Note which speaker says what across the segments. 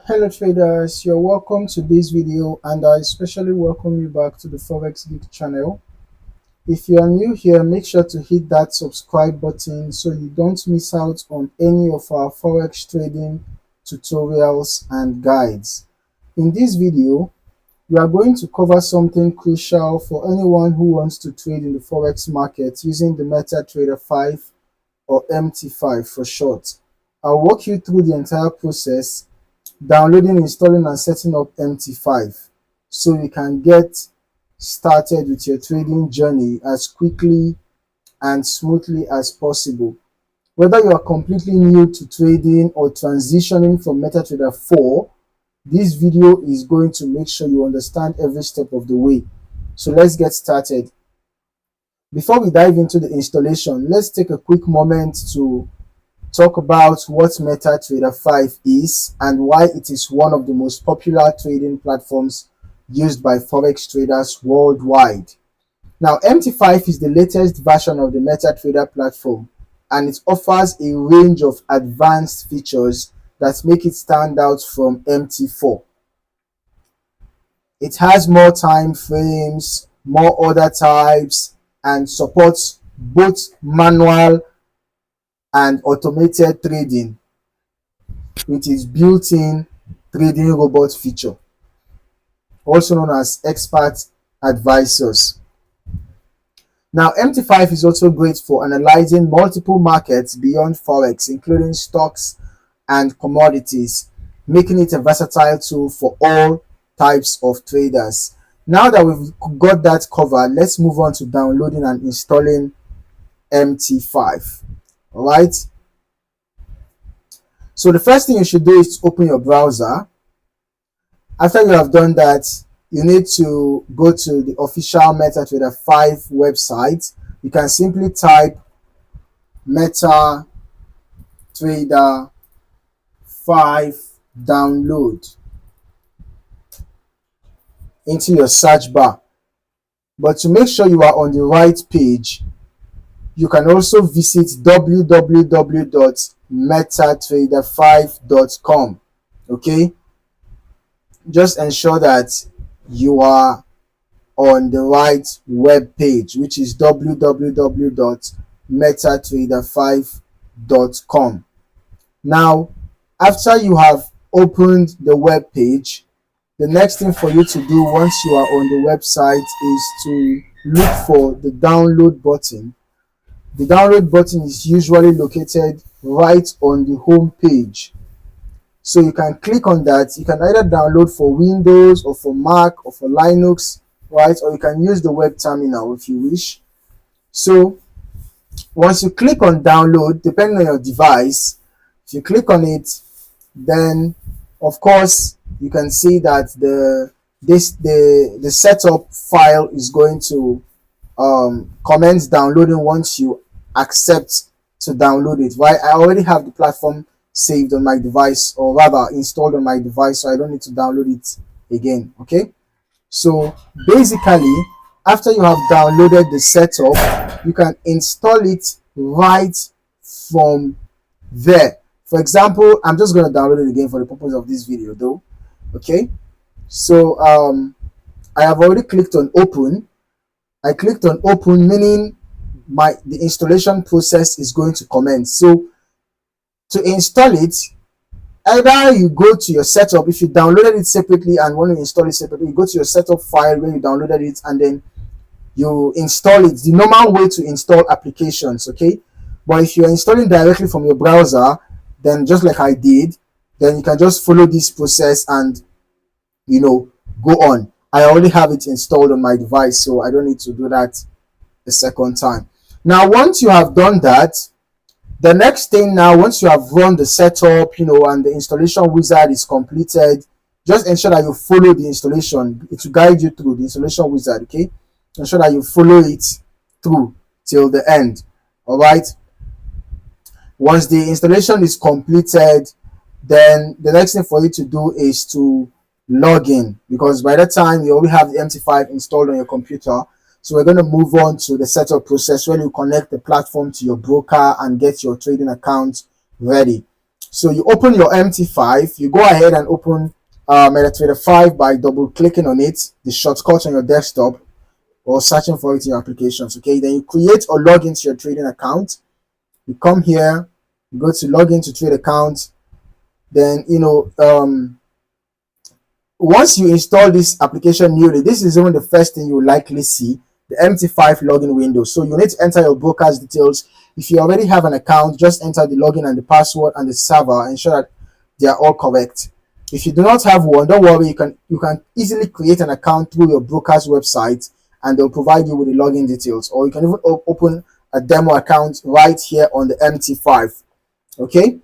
Speaker 1: Hello traders, you're welcome to this video and I especially welcome you back to the Forex Geek channel. If you are new here, make sure to hit that subscribe button so you don't miss out on any of our Forex trading tutorials and guides. In this video, we are going to cover something crucial for anyone who wants to trade in the Forex market using the MetaTrader 5 or MT5 for short. I'll walk you through the entire process, downloading, installing and setting up MT5 so you can get started with your trading journey as quickly and smoothly as possible. Whether you are completely new to trading or transitioning from MetaTrader 4, this video is going to make sure you understand every step of the way. So let's get started. Before we dive into the installation, let's take a quick moment to talk about what MetaTrader 5 is and why it is one of the most popular trading platforms used by Forex traders worldwide. Now, MT5 is the latest version of the MetaTrader platform, and it offers a range of advanced features that make it stand out from MT4. It has more time frames, more order types, and supports both manual and automated trading with its built-in trading robot feature, also known as expert advisors. Now, MT5 is also great for analyzing multiple markets beyond Forex, including stocks and commodities, making it a versatile tool for all types of traders. Now that we've got that covered, let's move on to downloading and installing MT5. All right. So the first thing you should do is to open your browser. After you have done that, you need to go to the official MetaTrader 5 website. You can simply type MetaTrader 5 download into your search bar. But to make sure you are on the right page, you can also visit www.metatrader5.com. Okay, just ensure that you are on the right web page, which is www.metatrader5.com. Now, after you have opened the web page, the next thing for you to do once you are on the website is to look for the download button. The download button is usually located right on the home page. So you can click on that. You can either download for Windows or for Mac or for Linux, right? Or you can use the web terminal if you wish. So once you click on download, depending on your device, if you click on it, then of course you can see that the setup file is going to commence downloading once you accept to download it, right? I already have the platform saved on my device, or rather installed on my device, so I don't need to download it again. Okay, so basically after you have downloaded the setup, you can install it right from there. For example, I'm just going to download it again for the purpose of this video though. Okay, so I have already clicked on open. I clicked on open, meaning the installation process is going to commence. So to install it, either you go to your setup. If you downloaded it separately and want to install it separately, you go to your setup file where you downloaded it and then you install it, the normal way to install applications. Okay, but if you're installing directly from your browser, then just like I did, then you can just follow this process and go on. I already have it installed on my device, so I don't need to do that a second time. Now, once you have done that, the next thing now, once you have run the setup, and the installation wizard is completed, just ensure that you follow the installation. It will guide you through the installation wizard, okay? Ensure that you follow it through till the end, all right? Once the installation is completed, then the next thing for you to do is to log in, because by that time you already have the MT5 installed on your computer. So we're going to move on to the setup process where you connect the platform to your broker and get your trading account ready. So you open your MT5, you go ahead and open MetaTrader 5 by double clicking on it, the shortcut on your desktop, or searching for it in your applications. Okay, then you create or log into your trading account. You come here, you go to log into trade account. Then once you install this application newly, this is even the first thing you will likely see, the MT5 login window. So you need to enter your broker's details. If you already have an account, just enter the login and the password and the server, ensure that they are all correct. If you do not have one, don't worry, you can easily create an account through your broker's website, and they'll provide you with the login details, or you can even open a demo account right here on the MT5. Okay,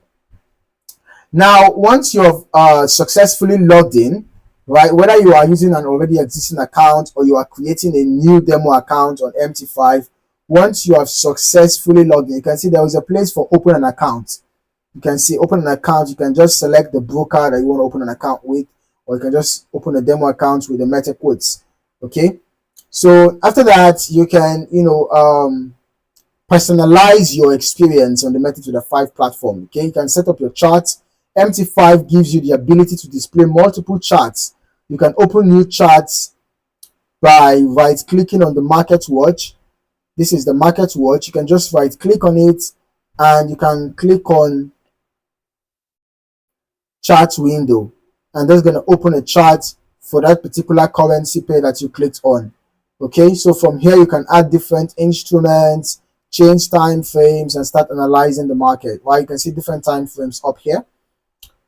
Speaker 1: now once you've successfully logged in, right, whether you are using an already existing account or you are creating a new demo account on MT5, once you have successfully logged in, you can see there is a place for open an account. You can see open an account. You can just select the broker that you want to open an account with, or you can just open a demo account with the meta quotes. Okay, so after that, you can personalize your experience on the MetaTrader 5 platform. Okay, you can set up your charts. MT5 gives you the ability to display multiple charts. You can open new charts by right clicking on the market watch. This is the market watch. You can just right click on it, and you can click on chart window, and that's going to open a chart for that particular currency pair that you clicked on. Okay, so from here you can add different instruments, change time frames, and start analyzing the market. Right, you can see different time frames up here.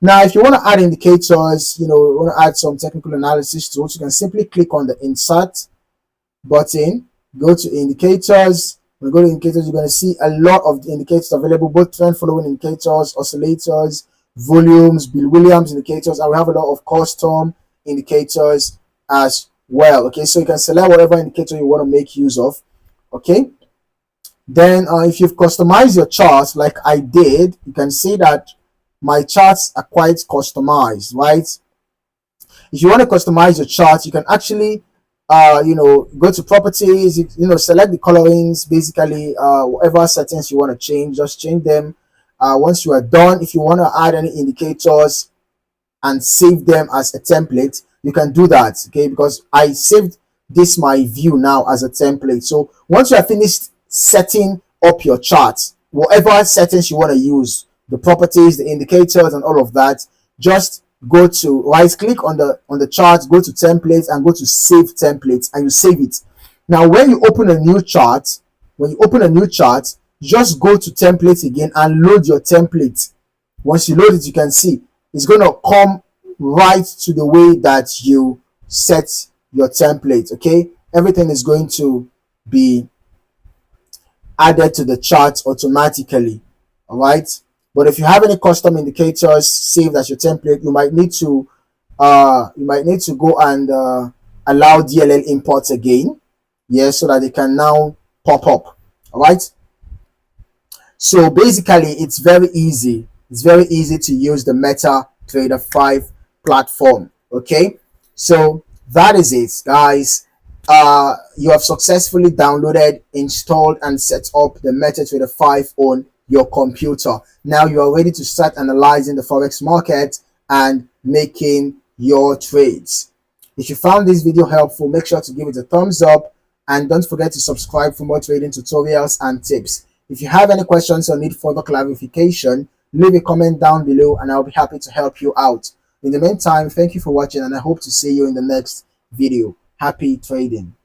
Speaker 1: Now if you want to add indicators, you want to add some technical analysis tools, you can simply click on the insert button, go to indicators. When you go to indicators, you're going to see a lot of the indicators available, both trend following indicators, oscillators, volumes, Bill Williams indicators, and we have a lot of custom indicators as well. Okay, so you can select whatever indicator you want to make use of. Okay, then if you've customized your charts like I did, you can see that my charts are quite customized, right? If you want to customize your chart, you can actually go to properties, select the colorings, basically whatever settings you want to change, just change them. Once you are done, if you want to add any indicators and save them as a template, you can do that. Okay, because I saved this my view now as a template. So once you are finished setting up your chart, whatever settings you want to use, the properties, the indicators, and all of that, just go to right click on the chart, go to templates, and go to save templates, and you save it. Now when you open a new chart, just go to templates again and load your template. Once you load it, you can see it's going to come right to the way that you set your template. Okay, everything is going to be added to the chart automatically. All right, but if you have any custom indicators saved as your template, you might need to go and allow DLL imports again, yes, so that they can now pop up. All right, so basically it's very easy to use the MetaTrader 5 platform. Okay, so that is it, guys. You have successfully downloaded, installed, and set up the MetaTrader 5 on your computer. Now you are ready to start analyzing the Forex market and making your trades. If you found this video helpful, make sure to give it a thumbs up, and don't forget to subscribe for more trading tutorials and tips. If you have any questions or need further clarification, leave a comment down below and I'll be happy to help you out. In the meantime, thank you for watching, and I hope to see you in the next video. Happy trading.